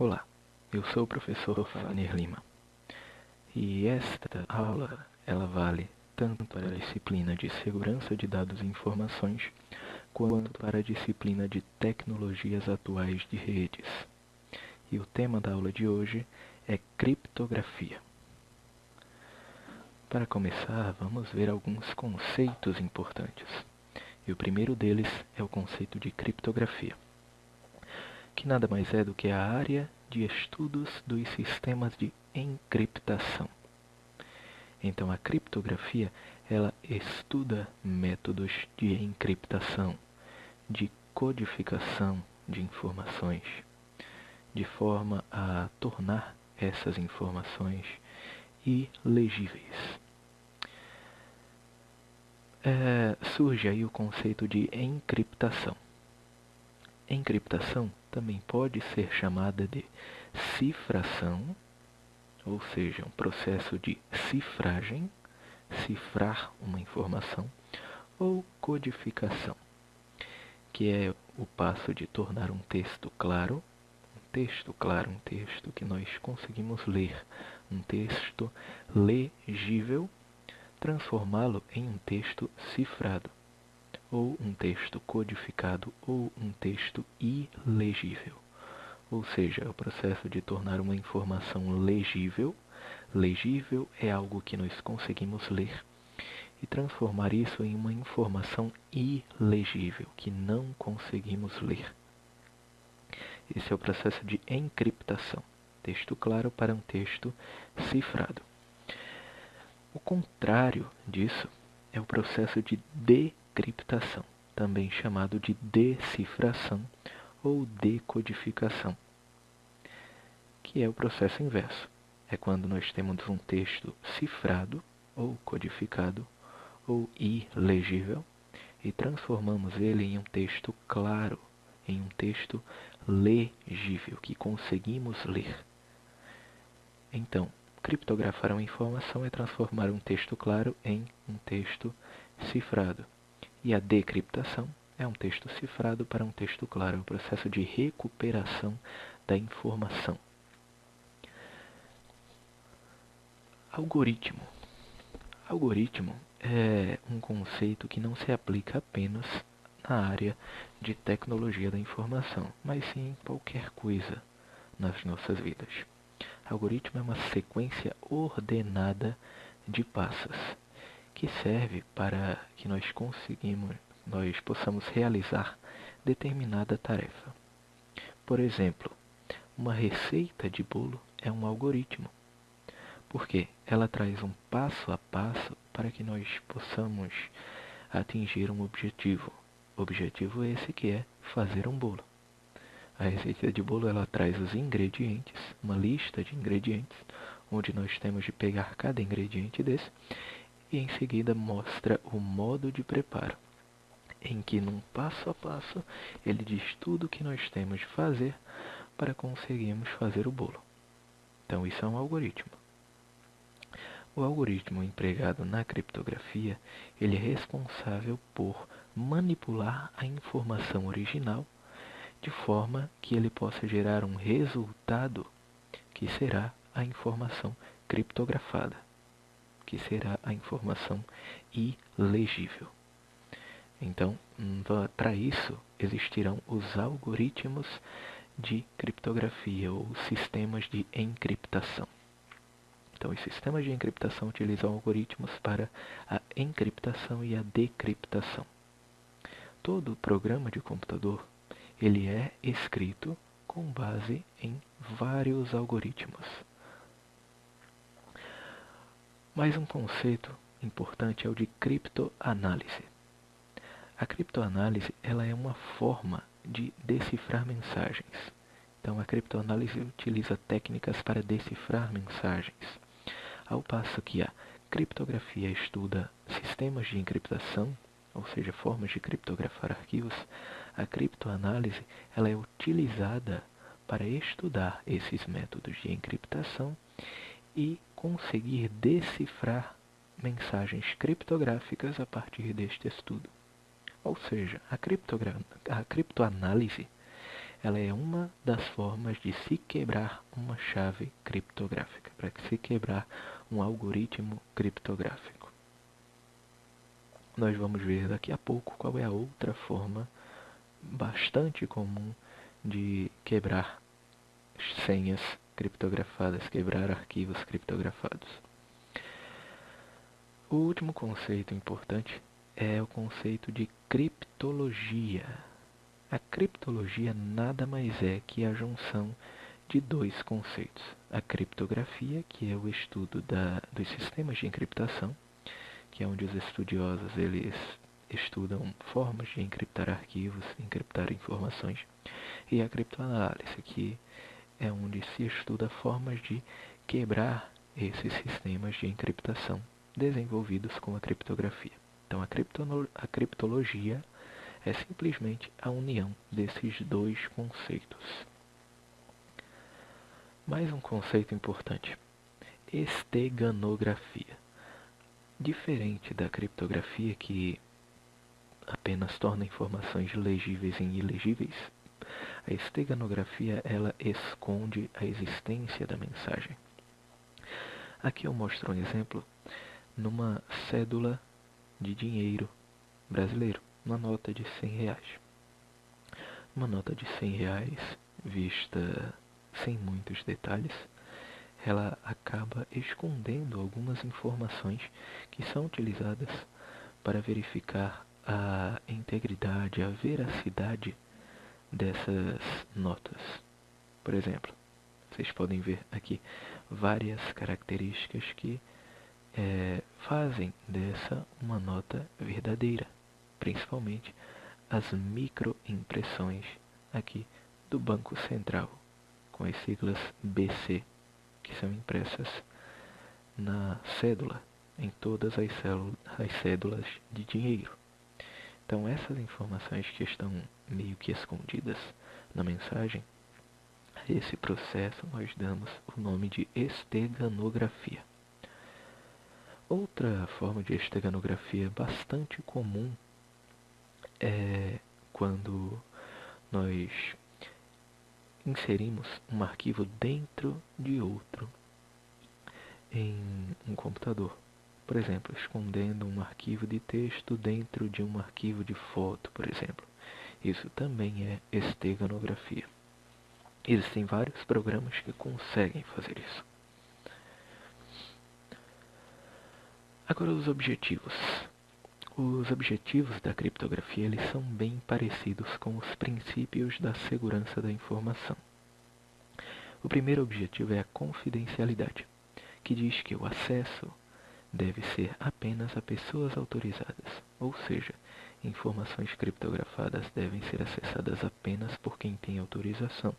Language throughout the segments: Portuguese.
Olá, eu sou o professor Fagner Lima e esta aula ela vale tanto para a disciplina de Segurança de Dados e Informações quanto para a disciplina de Tecnologias Atuais de Redes. E o tema da aula de hoje é criptografia. Para começar, vamos ver alguns conceitos importantes. E o primeiro deles é o conceito de criptografia, que nada mais é do que a área de estudos dos sistemas de encriptação. Então, a criptografia, ela estuda métodos de encriptação, de codificação de informações, de forma a tornar essas informações ilegíveis. Surge aí o conceito de encriptação. Encriptação também pode ser chamada de cifração, ou seja, um processo de cifragem, cifrar uma informação, ou codificação, que é o passo de tornar um texto claro, um texto que nós conseguimos ler, um texto legível, transformá-lo em um texto cifrado, ou um texto codificado, ou um texto ilegível. Ou seja, é o processo de tornar uma informação legível. Legível é algo que nós conseguimos ler, e transformar isso em uma informação ilegível, que não conseguimos ler. Esse é o processo de encriptação. Texto claro para um texto cifrado. O contrário disso é o processo de decriptação, também chamado de decifração ou decodificação, que é o processo inverso. É quando nós temos um texto cifrado ou codificado ou ilegível e transformamos ele em um texto claro, em um texto legível, que conseguimos ler. Então, criptografar uma informação é transformar um texto claro em um texto cifrado. E a decriptação é um texto cifrado para um texto claro, é o processo de recuperação da informação. Algoritmo. Algoritmo é um conceito que não se aplica apenas na área de tecnologia da informação, mas sim em qualquer coisa nas nossas vidas. Algoritmo é uma sequência ordenada de passos que serve para que nós possamos realizar determinada tarefa. Por exemplo, uma receita de bolo é um algoritmo, porque ela traz um passo a passo para que nós possamos atingir um objetivo. Objetivo esse que é fazer um bolo. A receita de bolo ela traz os ingredientes, uma lista de ingredientes, onde nós temos de pegar cada ingrediente desse e em seguida mostra o modo de preparo, em que num passo a passo ele diz tudo o que nós temos de fazer para conseguirmos fazer o bolo. Então isso é um algoritmo. O algoritmo empregado na criptografia, ele é responsável por manipular a informação original de forma que ele possa gerar um resultado que será a informação criptografada, que será a informação ilegível. Então, para isso, existirão os algoritmos de criptografia ou sistemas de encriptação. Então, os sistemas de encriptação utilizam algoritmos para a encriptação e a decriptação. Todo programa de computador ele é escrito com base em vários algoritmos. Mais um conceito importante é o de criptoanálise. A criptoanálise ela é uma forma de decifrar mensagens. Então, a criptoanálise utiliza técnicas para decifrar mensagens, ao passo que a criptografia estuda sistemas de encriptação, ou seja, formas de criptografar arquivos. A criptoanálise ela é utilizada para estudar esses métodos de encriptação e conseguir decifrar mensagens criptográficas a partir deste estudo. Ou seja, a criptoanálise Ela é uma das formas de se quebrar uma chave criptográfica, para se quebrar um algoritmo criptográfico. Nós vamos ver daqui a pouco qual é a outra forma bastante comum de quebrar senhas criptografadas, quebrar arquivos criptografados. O último conceito importante é o conceito de criptologia. A criptologia nada mais é que a junção de dois conceitos. A criptografia, que é o estudo dos sistemas de encriptação, que é onde os estudiosos eles estudam formas de encriptar arquivos, encriptar informações, e a criptoanálise, que é onde se estuda formas de quebrar esses sistemas de encriptação desenvolvidos com a criptografia. Então, a criptologia é simplesmente a união desses dois conceitos. Mais um conceito importante: esteganografia. Diferente da criptografia, que apenas torna informações legíveis em ilegíveis, a esteganografia ela esconde a existência da mensagem. Aqui eu mostro um exemplo numa cédula de dinheiro brasileiro, uma nota de R$ 100. Uma nota de R$ 100 vista sem muitos detalhes, ela acaba escondendo algumas informações que são utilizadas para verificar a integridade, a veracidade dessas notas. Por exemplo, vocês podem ver aqui várias características que fazem dessa uma nota verdadeira, principalmente as microimpressões aqui do Banco Central, com as siglas BC, que são impressas na cédula, em todas as cédulas de dinheiro. Então, essas informações que estão meio que escondidas na mensagem, a esse processo nós damos o nome de esteganografia. Outra forma de esteganografia bastante comum é quando nós inserimos um arquivo dentro de outro em um computador. Por exemplo, escondendo um arquivo de texto dentro de um arquivo de foto, por exemplo. Isso também é esteganografia. Existem vários programas que conseguem fazer isso. Agora, os objetivos. Os objetivos da criptografia eles são bem parecidos com os princípios da segurança da informação. O primeiro objetivo é a confidencialidade, que diz que o acesso deve ser apenas a pessoas autorizadas, ou seja, informações criptografadas devem ser acessadas apenas por quem tem autorização.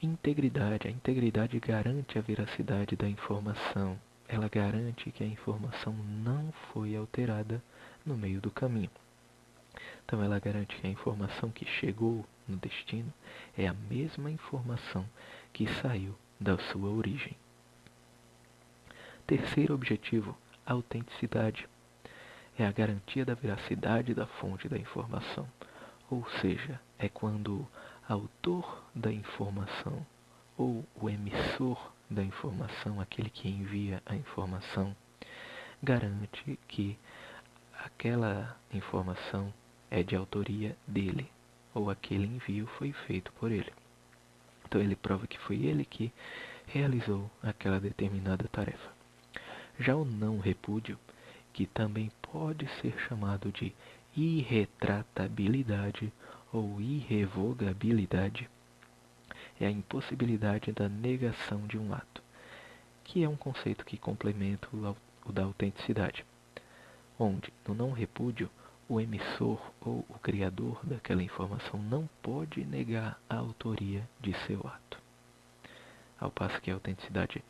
Integridade. A integridade garante a veracidade da informação. Ela garante que a informação não foi alterada no meio do caminho. Então, ela garante que a informação que chegou no destino é a mesma informação que saiu da sua origem. Terceiro objetivo, autenticidade. É a garantia da veracidade da fonte da informação. Ou seja, é quando o autor da informação ou o emissor da informação, aquele que envia a informação, garante que aquela informação é de autoria dele, ou aquele envio foi feito por ele. Então ele prova que foi ele que realizou aquela determinada tarefa. Já o não repúdio, que também pode ser chamado de irretratabilidade ou irrevogabilidade, é a impossibilidade da negação de um ato, que é um conceito que complementa o da autenticidade, onde, no não repúdio, o emissor ou o criador daquela informação não pode negar a autoria de seu ato. Ao passo que a autenticidade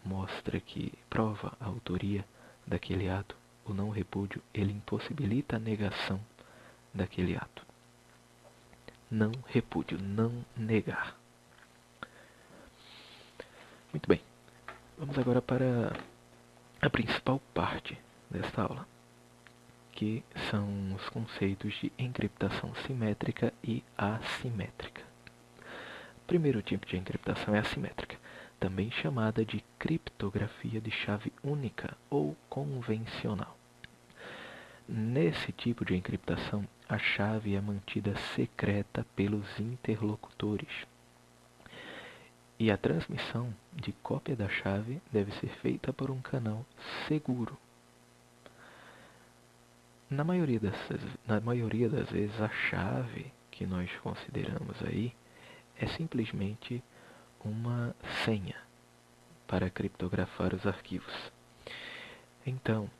mostra que prova a autoria daquele ato, o não repúdio, ele impossibilita a negação daquele ato. Não repúdio, não negar. Muito bem, vamos agora para a principal parte desta aula, que são os conceitos de encriptação simétrica e assimétrica. O primeiro tipo de encriptação é assimétrica, também chamada de criptografia de chave única ou convencional. Nesse tipo de encriptação, a chave é mantida secreta pelos interlocutores. E a transmissão de cópia da chave deve ser feita por um canal seguro. Na maioria das vezes, a chave que nós consideramos aí é simplesmente uma senha para criptografar os arquivos. Então,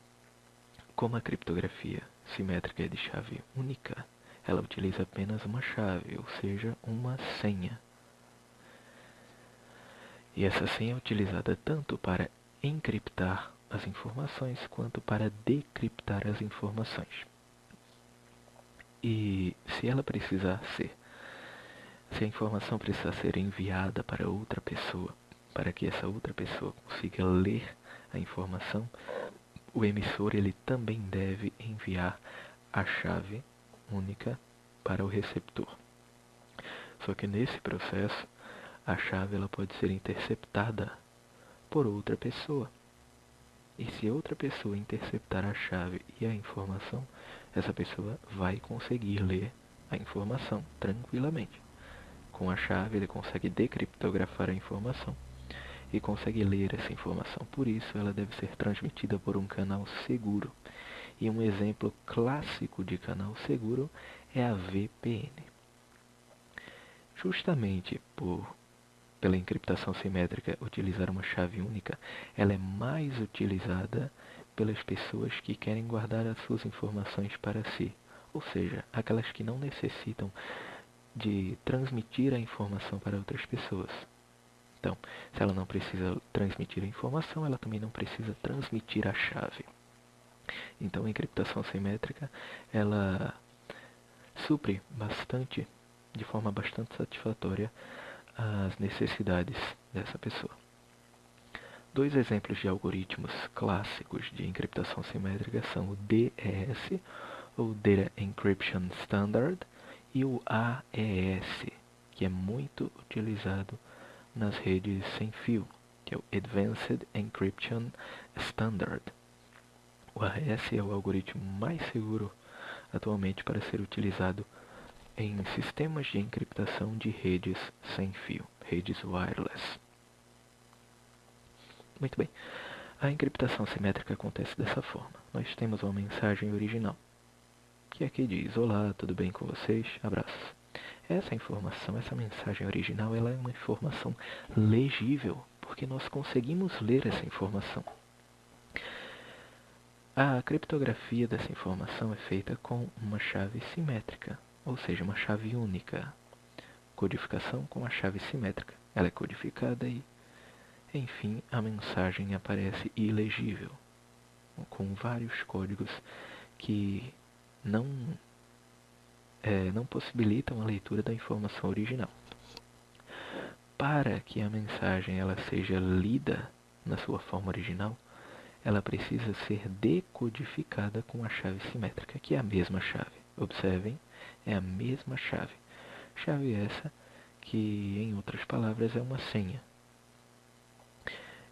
como a criptografia simétrica é de chave única, ela utiliza apenas uma chave, ou seja, uma senha. E essa senha é utilizada tanto para encriptar as informações quanto para decriptar as informações. E se a informação precisar ser enviada para outra pessoa, para que essa outra pessoa consiga ler a informação, o emissor ele também deve enviar a chave única para o receptor. Só que nesse processo, a chave ela pode ser interceptada por outra pessoa. E se outra pessoa interceptar a chave e a informação, essa pessoa vai conseguir ler a informação tranquilamente. Com a chave ele consegue decriptografar a informação e consegue ler essa informação. Por isso ela deve ser transmitida por um canal seguro. E um exemplo clássico de canal seguro é a VPN. Justamente pela encriptação simétrica utilizar uma chave única, ela é mais utilizada pelas pessoas que querem guardar as suas informações para si, ou seja, aquelas que não necessitam de transmitir a informação para outras pessoas. Então, se ela não precisa transmitir a informação, ela também não precisa transmitir a chave. Então, a encriptação simétrica, ela supre bastante, de forma bastante satisfatória, as necessidades dessa pessoa. Dois exemplos de algoritmos clássicos de encriptação simétrica são o DES, ou Data Encryption Standard, e o AES, que é muito utilizado nas redes sem fio, que é o Advanced Encryption Standard. O AES é o algoritmo mais seguro atualmente para ser utilizado em sistemas de encriptação de redes sem fio, redes wireless. Muito bem, a encriptação simétrica acontece dessa forma. Nós temos uma mensagem original, que aqui diz: olá, tudo bem com vocês? Abraços. Essa informação, essa mensagem original, ela é uma informação legível, porque nós conseguimos ler essa informação. A criptografia dessa informação é feita com uma chave simétrica, ou seja, uma chave única. Codificação com a chave simétrica. Ela é codificada e, enfim, a mensagem aparece ilegível, com vários códigos que não possibilitam a leitura da informação original. Para que a mensagem ela seja lida na sua forma original, ela precisa ser decodificada com a chave simétrica, que é a mesma chave. Observem, é a mesma chave. Chave essa que, em outras palavras, é uma senha.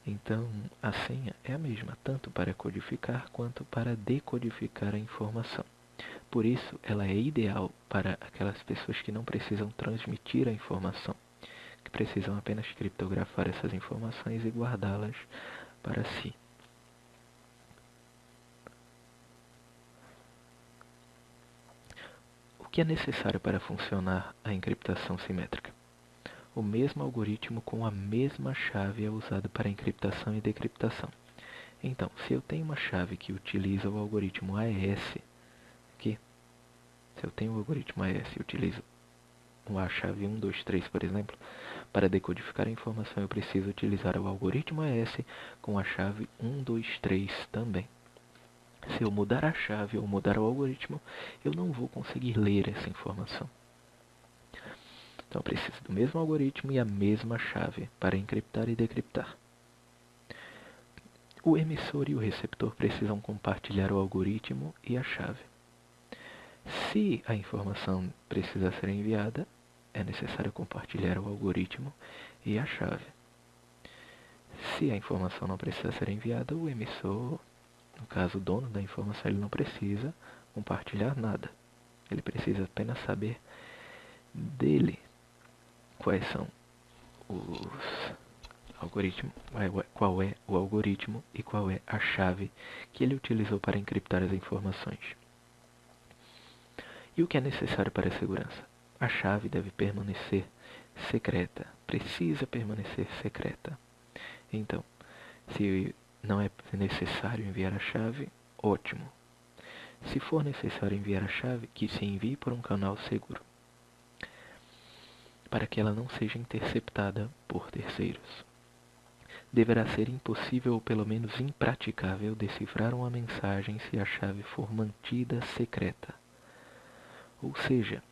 Então, a senha é a mesma, tanto para codificar quanto para decodificar a informação. Por isso, ela é ideal para aquelas pessoas que não precisam transmitir a informação, que precisam apenas criptografar essas informações e guardá-las para si. O que é necessário para funcionar a encriptação simétrica? O mesmo algoritmo com a mesma chave é usado para encriptação e decriptação. Então, se eu tenho uma chave que utiliza o algoritmo AES, se eu tenho o algoritmo AES e utilizo a chave 1, 2, 3, por exemplo, para decodificar a informação eu preciso utilizar o algoritmo AES com a chave 1, 2, 3 também. Se eu mudar a chave ou mudar o algoritmo, eu não vou conseguir ler essa informação. Então eu preciso do mesmo algoritmo e a mesma chave para encriptar e decriptar. O emissor e o receptor precisam compartilhar o algoritmo e a chave. Se a informação precisa ser enviada, é necessário compartilhar o algoritmo e a chave. Se a informação não precisa ser enviada, o emissor, no caso o dono da informação, ele não precisa compartilhar nada. Ele precisa apenas saber dele quais são os algoritmos, qual é o algoritmo e qual é a chave que ele utilizou para encriptar as informações. E o que é necessário para a segurança? A chave deve permanecer secreta, precisa permanecer secreta. Então, se não é necessário enviar a chave, ótimo. Se for necessário enviar a chave, que se envie por um canal seguro, para que ela não seja interceptada por terceiros. Deverá ser impossível ou pelo menos impraticável decifrar uma mensagem se a chave for mantida secreta. Ou seja,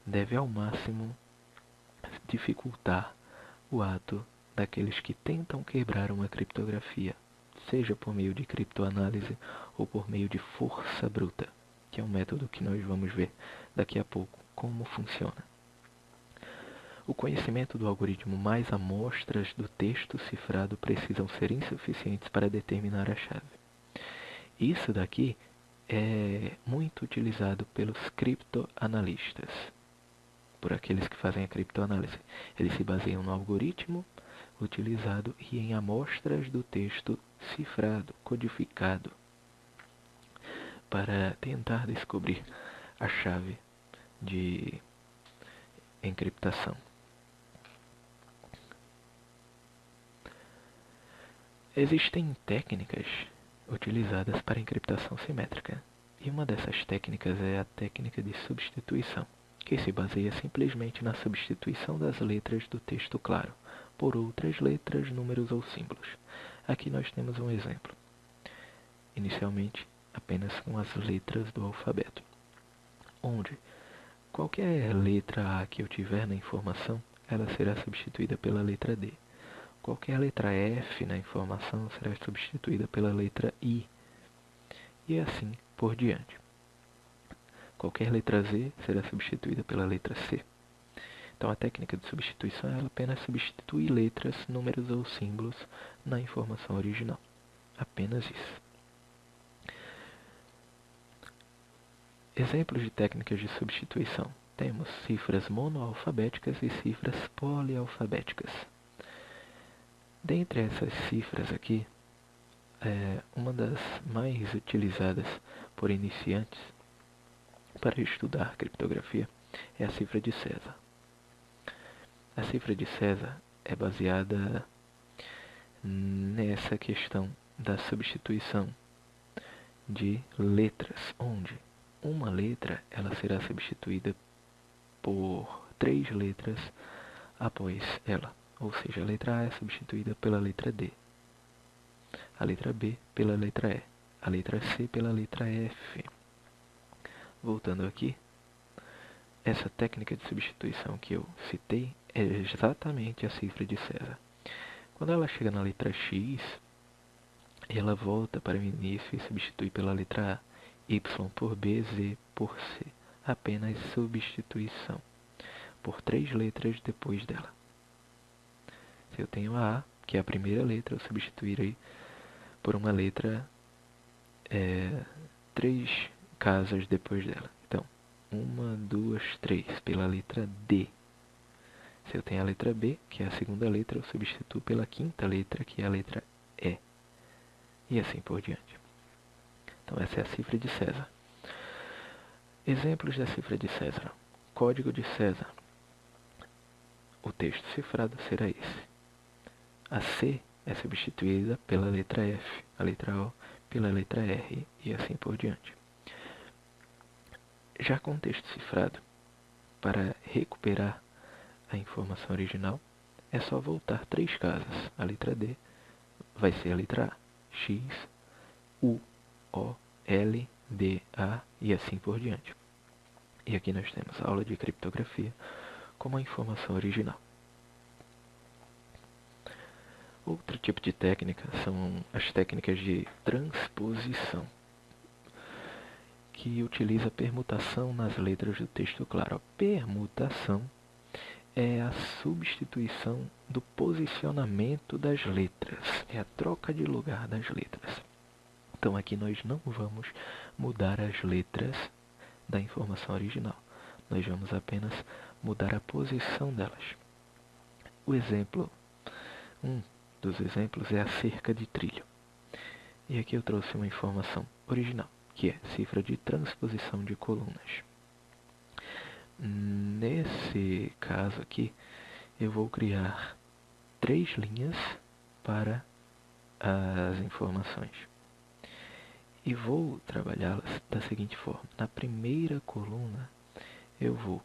deve ao máximo dificultar o ato daqueles que tentam quebrar uma criptografia, seja por meio de criptoanálise ou por meio de força bruta, que é um método que nós vamos ver daqui a pouco como funciona. O conhecimento do algoritmo mais amostras do texto cifrado precisam ser insuficientes para determinar a chave. Isso daqui é muito utilizado pelos criptoanalistas, por aqueles que fazem a criptoanálise. Eles se baseiam no algoritmo utilizado e em amostras do texto cifrado, codificado, para tentar descobrir a chave de encriptação. Existem técnicas utilizadas para encriptação simétrica, e uma dessas técnicas é a técnica de substituição, que se baseia simplesmente na substituição das letras do texto claro por outras letras, números ou símbolos. Aqui nós temos um exemplo. Inicialmente, apenas com as letras do alfabeto, onde qualquer letra A que eu tiver na informação, ela será substituída pela letra D. Qualquer letra F na informação será substituída pela letra I. E assim por diante. Qualquer letra Z será substituída pela letra C. Então a técnica de substituição é apenas substituir letras, números ou símbolos na informação original. Apenas isso. Exemplos de técnicas de substituição. Temos cifras monoalfabéticas e cifras polialfabéticas. Dentre essas cifras aqui, uma das mais utilizadas por iniciantes para estudar criptografia é a cifra de César. A cifra de César é baseada nessa questão da substituição de letras, onde uma letra ela será substituída por 3 letras após ela. Ou seja, a letra A é substituída pela letra D, a letra B pela letra E, a letra C pela letra F. Voltando aqui, essa técnica de substituição que eu citei é exatamente a cifra de César. Quando ela chega na letra X, ela volta para o início e substitui pela letra A, Y por B, Z por C. Apenas substituição por 3 letras depois dela. Se eu tenho a A, que é a primeira letra, eu substituirei por uma letra 3 casas depois dela. Então, 1, 2, 3, pela letra D. Se eu tenho a letra B, que é a segunda letra, eu substituo pela quinta letra, que é a letra E. E assim por diante. Então, essa é a cifra de César. Exemplos da cifra de César. Código de César. O texto cifrado será esse. A C é substituída pela letra F, a letra O pela letra R e assim por diante. Já com o texto cifrado, para recuperar a informação original, é só voltar 3 casas. A letra D vai ser a letra A, X, U, O, L, D, A e assim por diante. E aqui nós temos a aula de criptografia como a informação original. Outro tipo de técnica são as técnicas de transposição, que utiliza permutação nas letras do texto claro. A permutação é a substituição do posicionamento das letras, é a troca de lugar das letras. Então aqui nós não vamos mudar as letras da informação original, nós vamos apenas mudar a posição delas. Um dos exemplos é a cerca de trilho. E aqui eu trouxe uma informação original, que é cifra de transposição de colunas. Nesse caso aqui, eu vou criar 3 linhas para as informações. E vou trabalhá-las da seguinte forma. Na primeira coluna, eu vou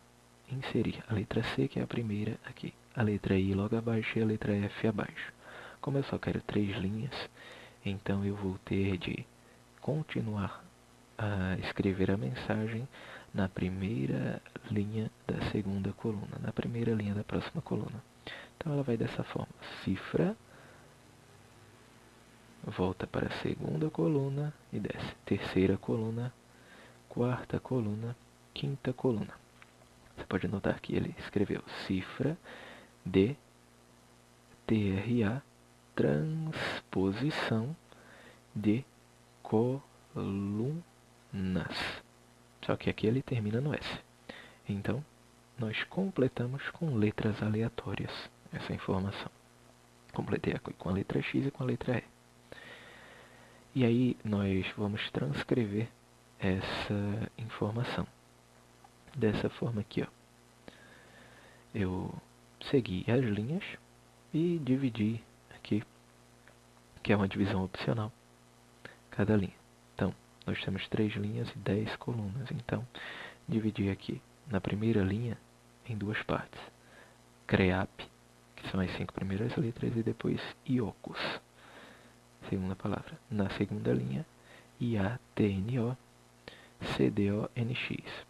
inserir a letra C, que é a primeira aqui, a letra I logo abaixo e a letra F abaixo. Como eu só quero 3 linhas, então eu vou ter de continuar a escrever a mensagem na primeira linha da segunda coluna, na primeira linha da próxima coluna. Então ela vai dessa forma: cifra, volta para a segunda coluna e desce. Terceira coluna, quarta coluna, quinta coluna. Você pode notar que ele escreveu cifra de TRA, transposição de colunas. Só que aqui ele termina no S. Então, nós completamos com letras aleatórias essa informação. Completei aqui com a letra X e com a letra E. E aí nós vamos transcrever essa informação dessa forma aqui, ó. Eu segui as linhas e dividi aqui, que é uma divisão opcional, cada linha. Então, nós temos 3 linhas e 10 colunas. Então, dividi aqui na primeira linha em 2 partes. CREAP, que são as 5 primeiras letras, e depois IOCUS, segunda palavra. Na segunda linha, IATNO, CDONX.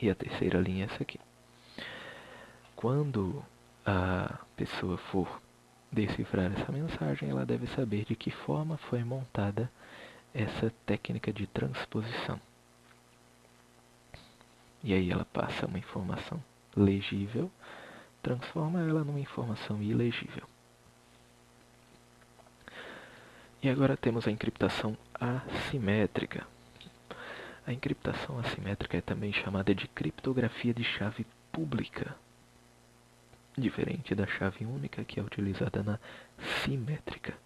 E a terceira linha é essa aqui. Quando a pessoa for decifrar essa mensagem, ela deve saber de que forma foi montada essa técnica de transposição. E aí ela passa uma informação legível, transforma ela numa informação ilegível. E agora temos a encriptação assimétrica. A encriptação assimétrica é também chamada de criptografia de chave pública, diferente da chave única, que é utilizada na simétrica.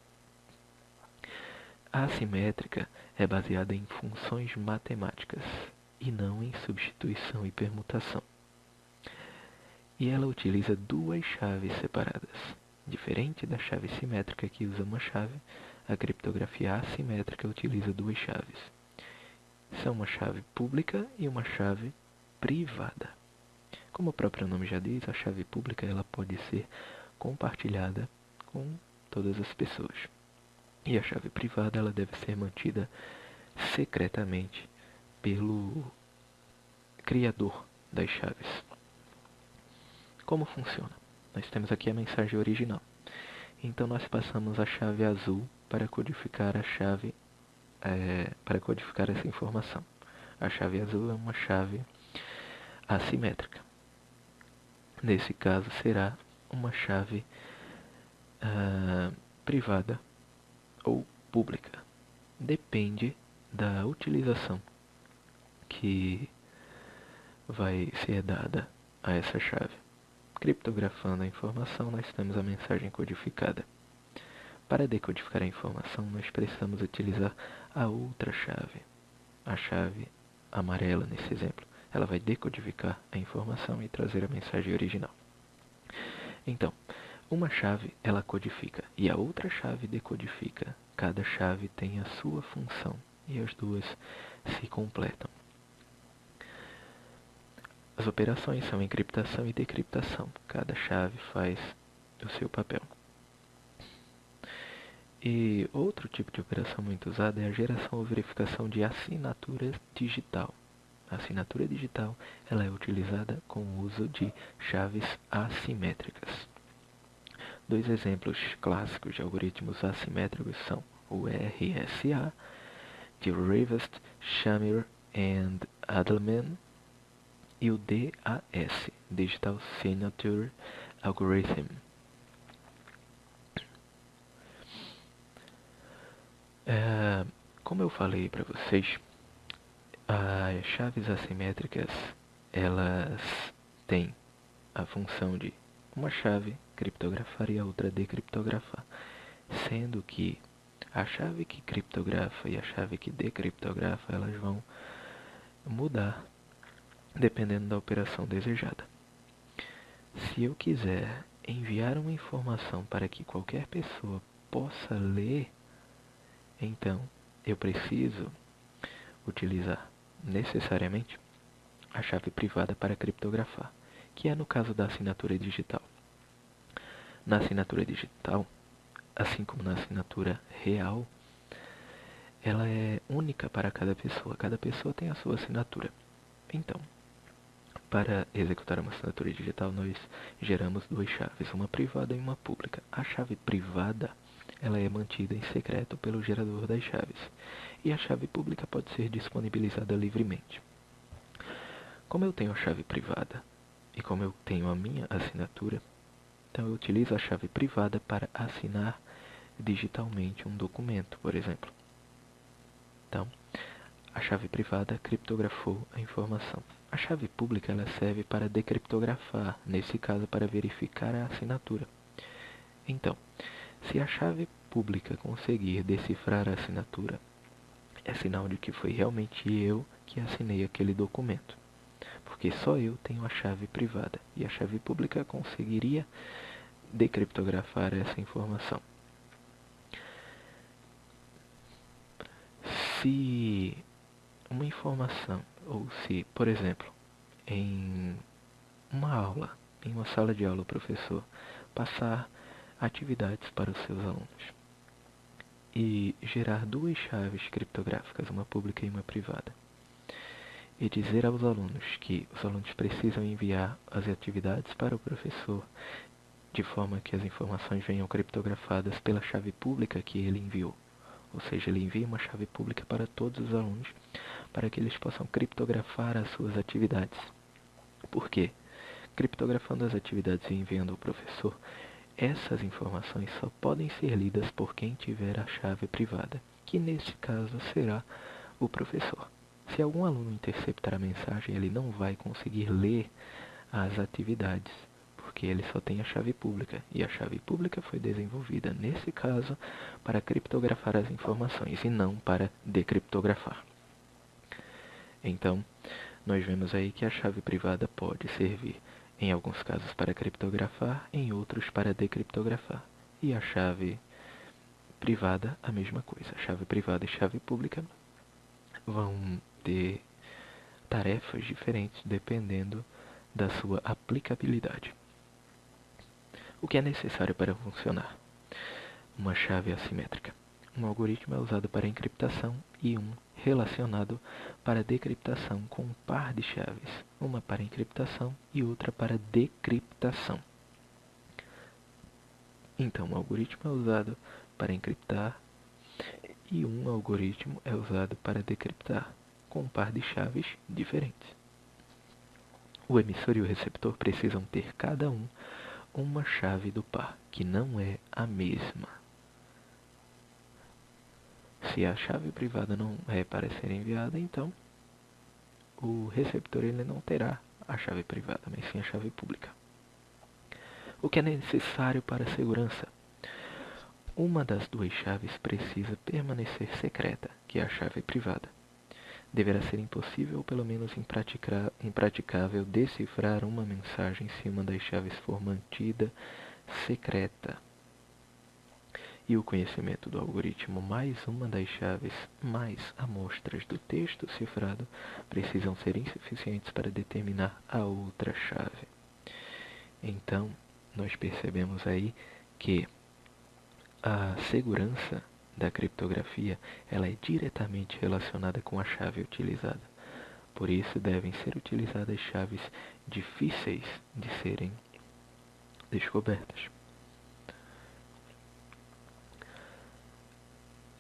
A assimétrica é baseada em funções matemáticas e não em substituição e permutação. E ela utiliza 2 chaves separadas. Diferente da chave simétrica, que usa uma chave, a criptografia assimétrica utiliza 2 chaves. São uma chave pública e uma chave privada. Como o próprio nome já diz, a chave pública ela pode ser compartilhada com todas as pessoas. E a chave privada ela deve ser mantida secretamente pelo criador das chaves. Como funciona? Nós temos aqui a mensagem original. Então nós passamos a chave azul para codificar para codificar essa informação. A chave azul é uma chave assimétrica. Nesse caso será uma chave privada ou pública. Depende da utilização que vai ser dada a essa chave. Criptografando a informação, nós temos a mensagem codificada. Para decodificar a informação, nós precisamos utilizar a outra chave. A chave amarela, nesse exemplo, ela vai decodificar a informação e trazer a mensagem original. Então, uma chave ela codifica e a outra chave decodifica. Cada chave tem a sua função e as duas se completam. As operações são encriptação e decriptação. Cada chave faz o seu papel. E outro tipo de operação muito usada é a geração ou verificação de assinatura digital. A assinatura digital ela é utilizada com o uso de chaves assimétricas. Dois exemplos clássicos de algoritmos assimétricos são o RSA, de Rivest, Shamir and Adleman, e o DAS, Digital Signature Algorithm. Como eu falei para vocês, as chaves assimétricas, elas têm a função de uma chave criptografar e a outra decriptografar, sendo que a chave que criptografa e a chave que decriptografa, elas vão mudar dependendo da operação desejada. Se eu quiser enviar uma informação para que qualquer pessoa possa ler, então eu preciso utilizar necessariamente a chave privada para criptografar, que é no caso da assinatura digital. Na assinatura digital, assim como na assinatura real, ela é única para cada pessoa. Cada pessoa tem a sua assinatura. Então, para executar uma assinatura digital, nós geramos duas chaves, uma privada e uma pública. A chave privada, ela é mantida em secreto pelo gerador das chaves, e a chave pública pode ser disponibilizada livremente. Como eu tenho a chave privada e como eu tenho a minha assinatura, então eu utilizo a chave privada para assinar digitalmente um documento, por exemplo. Então, a chave privada criptografou a informação. A chave pública, ela serve para decriptografar, nesse caso para verificar a assinatura. Então, se a chave pública conseguir decifrar a assinatura, é sinal de que foi realmente eu que assinei aquele documento, porque só eu tenho a chave privada e a chave pública conseguiria decriptografar essa informação. Se uma informação, ou se, por exemplo, em uma aula, em uma sala de aula, o professor passar atividades para os seus alunos e gerar duas chaves criptográficas, uma pública e uma privada, e dizer aos alunos que os alunos precisam enviar as atividades para o professor de forma que as informações venham criptografadas pela chave pública que ele enviou. Ou seja, ele envia uma chave pública para todos os alunos para que eles possam criptografar as suas atividades. Por quê? Criptografando as atividades e enviando ao professor, essas informações só podem ser lidas por quem tiver a chave privada, que nesse caso será o professor. Se algum aluno interceptar a mensagem, ele não vai conseguir ler as atividades, porque ele só tem a chave pública, e a chave pública foi desenvolvida, nesse caso, para criptografar as informações e não para decriptografar. Então, nós vemos aí que a chave privada pode servir, em alguns casos, para criptografar, em outros para decriptografar. E a chave privada, a mesma coisa. A chave privada e chave pública vão ter tarefas diferentes dependendo da sua aplicabilidade. O que é necessário para funcionar uma chave assimétrica? Um algoritmo é usado para encriptação e um relacionado para decriptação com um par de chaves, uma para encriptação e outra para decriptação. Então, um algoritmo é usado para encriptar e um algoritmo é usado para decriptar, com um par de chaves diferentes. O emissor e o receptor precisam ter cada um uma chave do par, que não é a mesma. Se a chave privada não é para ser enviada, então o receptor ele não terá a chave privada, mas sim a chave pública. O que é necessário para a segurança? Uma das duas chaves precisa permanecer secreta, que é a chave privada. Deverá ser impossível ou pelo menos impraticável decifrar uma mensagem se uma das chaves for mantida secreta. E o conhecimento do algoritmo mais uma das chaves mais amostras do texto cifrado precisam ser insuficientes para determinar a outra chave. Então, nós percebemos aí que a segurança da criptografia ela é diretamente relacionada com a chave utilizada. Por isso, devem ser utilizadas chaves difíceis de serem descobertas.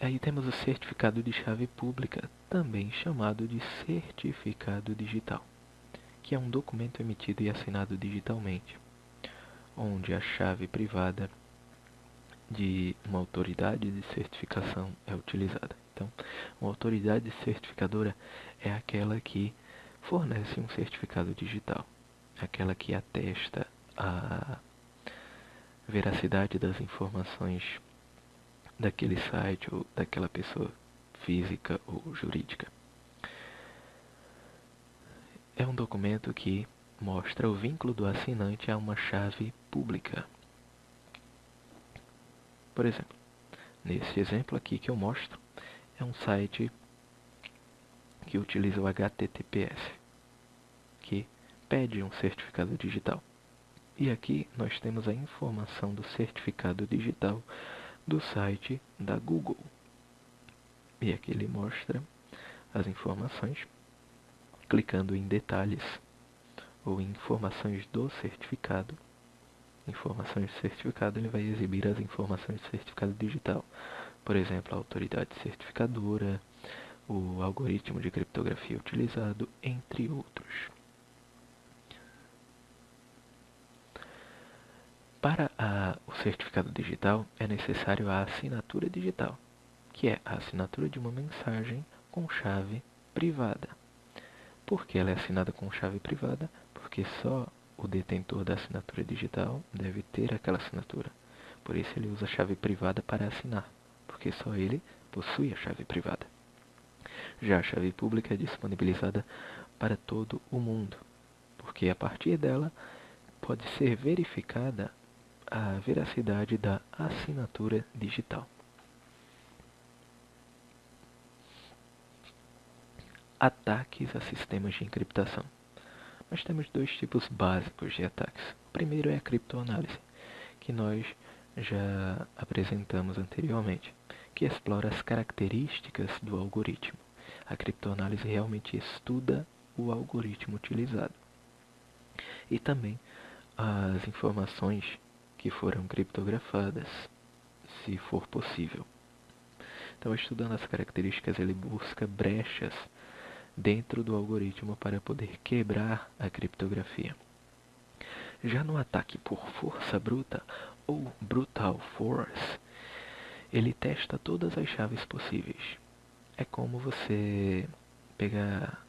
Aí temos o certificado de chave pública, também chamado de certificado digital, que é um documento emitido e assinado digitalmente, onde a chave privada de uma autoridade de certificação é utilizada. Então, uma autoridade certificadora é aquela que fornece um certificado digital, aquela que atesta a veracidade das informações daquele site ou daquela pessoa física ou jurídica. É um documento que mostra o vínculo do assinante a uma chave pública. Por exemplo, nesse exemplo aqui que eu mostro, é um site que utiliza o HTTPS, que pede um certificado digital. E aqui nós temos a informação do certificado digital do site da Google. E aqui ele mostra as informações, clicando em detalhes ou em informações do certificado. Informações do certificado, ele vai exibir as informações do certificado digital. Por exemplo, a autoridade certificadora, o algoritmo de criptografia utilizado, entre outros. Para o certificado digital é necessário a assinatura digital, que é a assinatura de uma mensagem com chave privada. Por que ela é assinada com chave privada? Porque só o detentor da assinatura digital deve ter aquela assinatura. Por isso ele usa a chave privada para assinar, porque só ele possui a chave privada. Já a chave pública é disponibilizada para todo o mundo, porque a partir dela pode ser verificada a veracidade da assinatura digital. Ataques a sistemas de encriptação. Nós temos dois tipos básicos de ataques. O primeiro é a criptoanálise, que nós já apresentamos anteriormente, que explora as características do algoritmo. A criptoanálise realmente estuda o algoritmo utilizado. E também as informações que foram criptografadas, se for possível. Então, estudando as características, ele busca brechas dentro do algoritmo para poder quebrar a criptografia. Já no ataque por força bruta, ou brutal force, ele testa todas as chaves possíveis. É como você pegar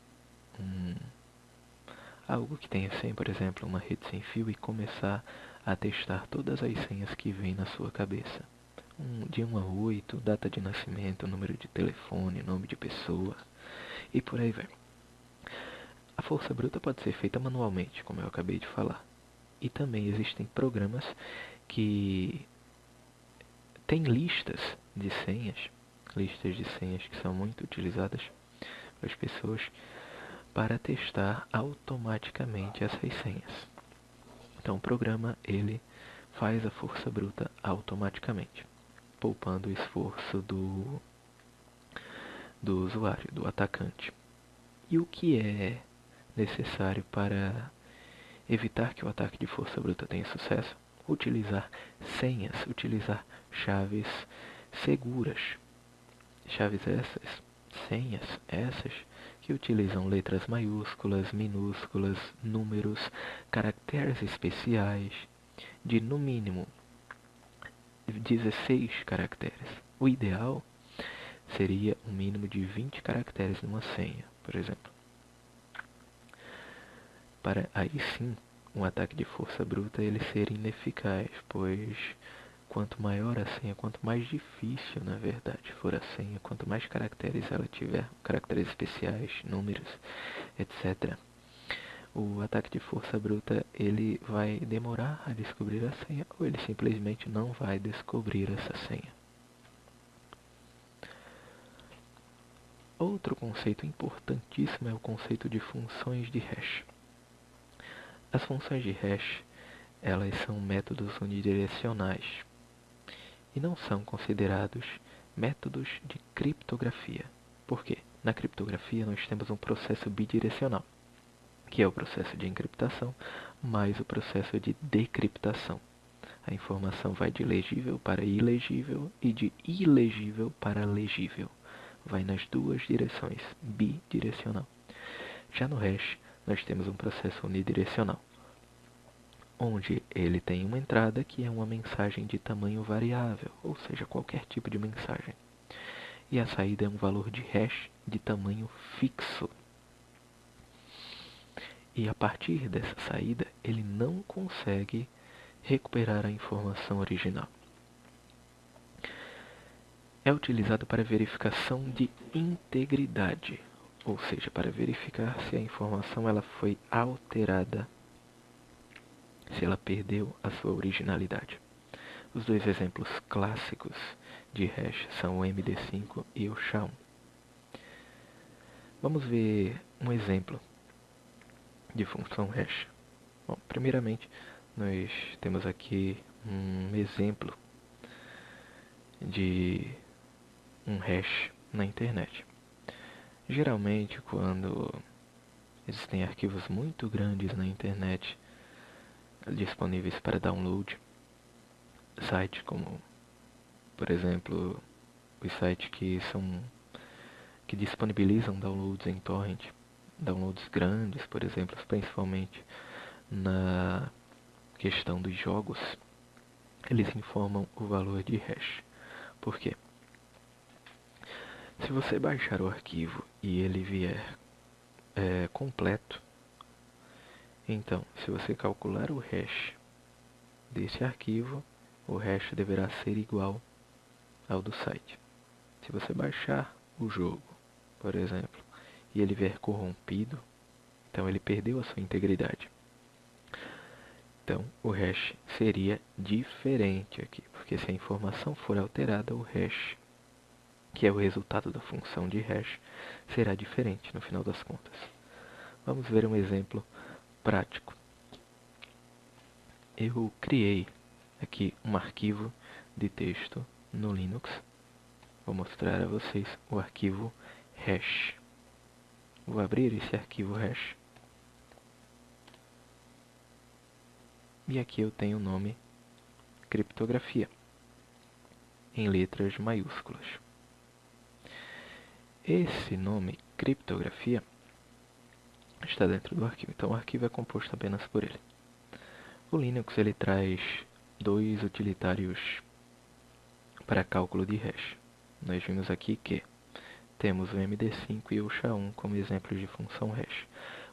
algo que tenha senha, por exemplo, uma rede sem fio, e começar a testar todas as senhas que vêm na sua cabeça. De 1 a 8, data de nascimento, número de telefone, nome de pessoa, e por aí vai. A força bruta pode ser feita manualmente, como eu acabei de falar. E também existem programas que têm listas de senhas que são muito utilizadas pelas pessoas para testar automaticamente essas senhas. Então o programa ele faz a força bruta automaticamente, poupando o esforço do usuário, do atacante. E o que é necessário para evitar que o ataque de força bruta tenha sucesso? Utilizar senhas, utilizar chaves seguras. Senhas essas que utilizam letras maiúsculas, minúsculas, números, caracteres especiais, de no mínimo 16 caracteres. O ideal seria um mínimo de 20 caracteres numa senha, por exemplo. Para aí sim, um ataque de força bruta ele ser ineficaz, pois quanto maior a senha, quanto mais difícil, na verdade, for a senha, quanto mais caracteres ela tiver, caracteres especiais, números, etc., o ataque de força bruta ele vai demorar a descobrir a senha, ou ele simplesmente não vai descobrir essa senha. Outro conceito importantíssimo é o conceito de funções de hash. As funções de hash, elas são métodos unidirecionais e não são considerados métodos de criptografia. Por quê? Na criptografia nós temos um processo bidirecional, que é o processo de encriptação mais o processo de decriptação. a informação vai de legível para ilegível e de ilegível para legível. Vai nas duas direções, bidirecional. Já no hash, nós temos um processo unidirecional, onde ele tem uma entrada que é uma mensagem de tamanho variável, ou seja, qualquer tipo de mensagem. E a saída é um valor de hash de tamanho fixo. E a partir dessa saída, ele não consegue recuperar a informação original. É utilizado para verificação de integridade, ou seja, para verificar se a informação ela foi alterada, se ela perdeu a sua originalidade. Os dois exemplos clássicos de hash são o MD5 e o SHA-1. Vamos ver um exemplo de função hash. Bom, primeiramente, nós temos aqui um exemplo de um hash na internet. Geralmente, quando existem arquivos muito grandes na internet disponíveis para download, sites como, por exemplo, os sites que disponibilizam downloads em torrent, downloads grandes, por exemplo, principalmente na questão dos jogos, eles informam o valor de hash. Por quê? Se você baixar o arquivo e ele vier completo, então, se você calcular o hash desse arquivo, o hash deverá ser igual ao do site. Se você baixar o jogo, por exemplo, e ele vier corrompido, então ele perdeu a sua integridade. Então, o hash seria diferente aqui, porque se a informação for alterada, o hash, que é o resultado da função de hash, será diferente no final das contas. Vamos ver um exemplo prático. Eu criei aqui um arquivo de texto no Linux. Vou mostrar a vocês o arquivo hash. Vou abrir esse arquivo hash. E aqui eu tenho o nome criptografia, em letras maiúsculas. Esse nome criptografia está dentro do arquivo, então o arquivo é composto apenas por ele. O Linux ele traz dois utilitários para cálculo de hash. Nós vimos aqui que temos o MD5 e o SHA-1 como exemplos de função hash.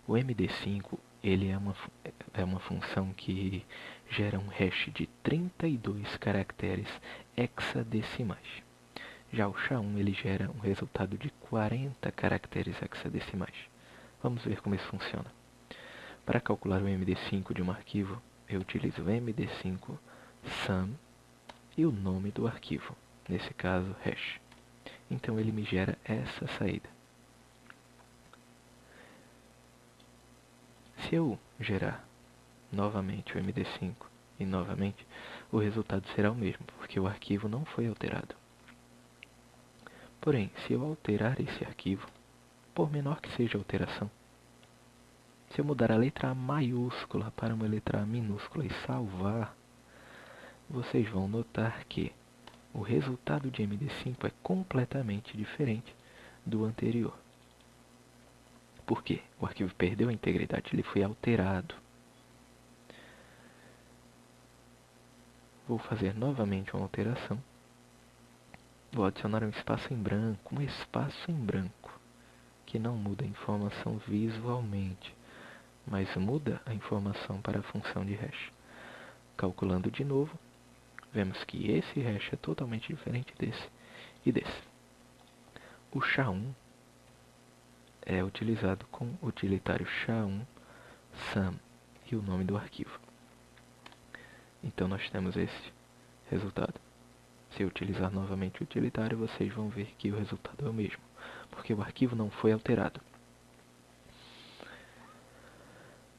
O MD5 ele é uma função que gera um hash de 32 caracteres hexadecimais. Já o SHA-1 ele gera um resultado de 40 caracteres hexadecimais. Vamos ver como isso funciona. Para calcular o MD5 de um arquivo, eu utilizo o MD5 sum e o nome do arquivo, nesse caso hash. Então ele me gera essa saída. Se eu gerar novamente o MD5 e novamente, o resultado será o mesmo, porque o arquivo não foi alterado. Porém, se eu alterar esse arquivo, por menor que seja a alteração, se eu mudar a letra A maiúscula para uma letra A minúscula e salvar, vocês vão notar que o resultado de MD5 é completamente diferente do anterior. Por quê? O arquivo perdeu a integridade, ele foi alterado. Vou fazer novamente uma alteração. Vou adicionar um espaço em branco, que não muda a informação visualmente, mas muda a informação para a função de hash. Calculando de novo, vemos que esse hash é totalmente diferente desse e desse. O SHA-1 é utilizado com o utilitário SHA-1 sum e o nome do arquivo. Então nós temos esse resultado. Se eu utilizar novamente o utilitário, vocês vão ver que o resultado é o mesmo, porque o arquivo não foi alterado.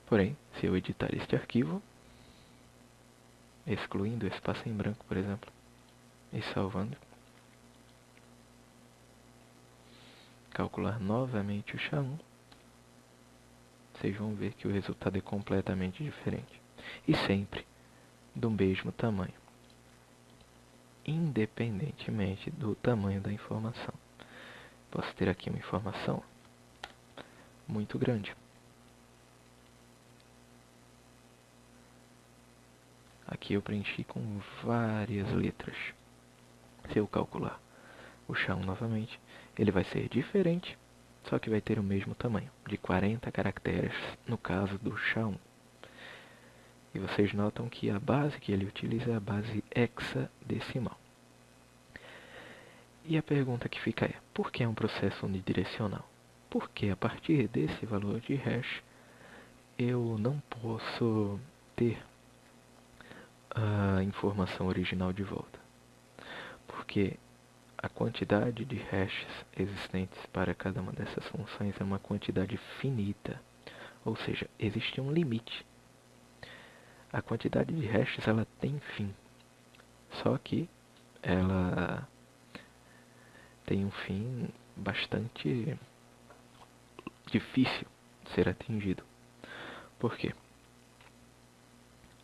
Porém, se eu editar este arquivo, excluindo o espaço em branco, por exemplo, e salvando, calcular novamente o SHA-1, vocês vão ver que o resultado é completamente diferente. E sempre do mesmo tamanho, independentemente do tamanho da informação. Posso ter aqui uma informação muito grande. Aqui eu preenchi com várias letras. Se eu calcular o SHA-1 novamente, ele vai ser diferente, só que vai ter o mesmo tamanho, de 40 caracteres no caso do SHA-1. E vocês notam que a base que ele utiliza é a base hexadecimal. E a pergunta que fica é, por que é um processo unidirecional? Porque a partir desse valor de hash, eu não posso ter a informação original de volta. Porque a quantidade de hashes existentes para cada uma dessas funções é uma quantidade finita. Ou seja, existe um limite. A quantidade de hashes ela tem fim. Só que ela tem um fim bastante difícil de ser atingido. Por quê?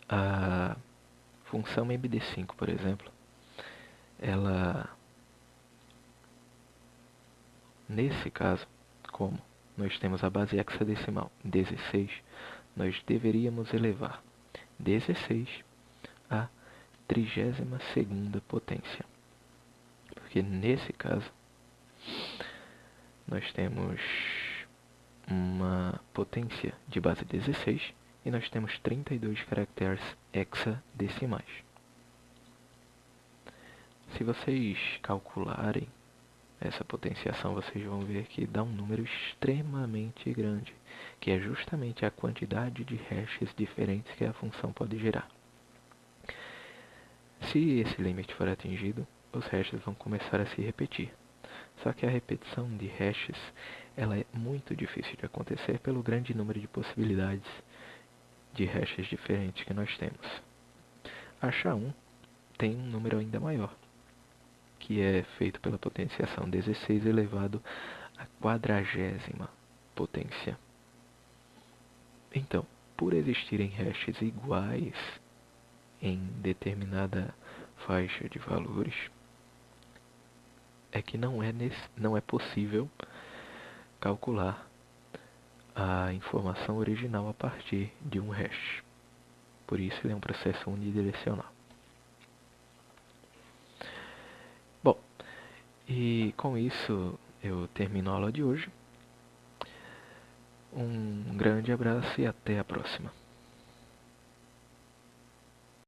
A função MD5, por exemplo, ela, nesse caso, como nós temos a base hexadecimal 16, nós deveríamos elevar 16 à 32ª potência. Porque nesse caso, nós temos uma potência de base 16 e nós temos 32 caracteres hexadecimais. Se vocês calcularem essa potenciação, vocês vão ver que dá um número extremamente grande, que é justamente a quantidade de hashes diferentes que a função pode gerar. Se esse limite for atingido, os hashes vão começar a se repetir. Só que a repetição de hashes ela é muito difícil de acontecer pelo grande número de possibilidades de hashes diferentes que nós temos. A SHA-1 tem um número ainda maior, que é feito pela potenciação 16 elevado à 40ª potência. Então, por existirem hashes iguais em determinada faixa de valores, é que não é possível calcular a informação original a partir de um hash. Por isso ele é um processo unidirecional. Bom, e com isso eu termino a aula de hoje. Um grande abraço e até a próxima.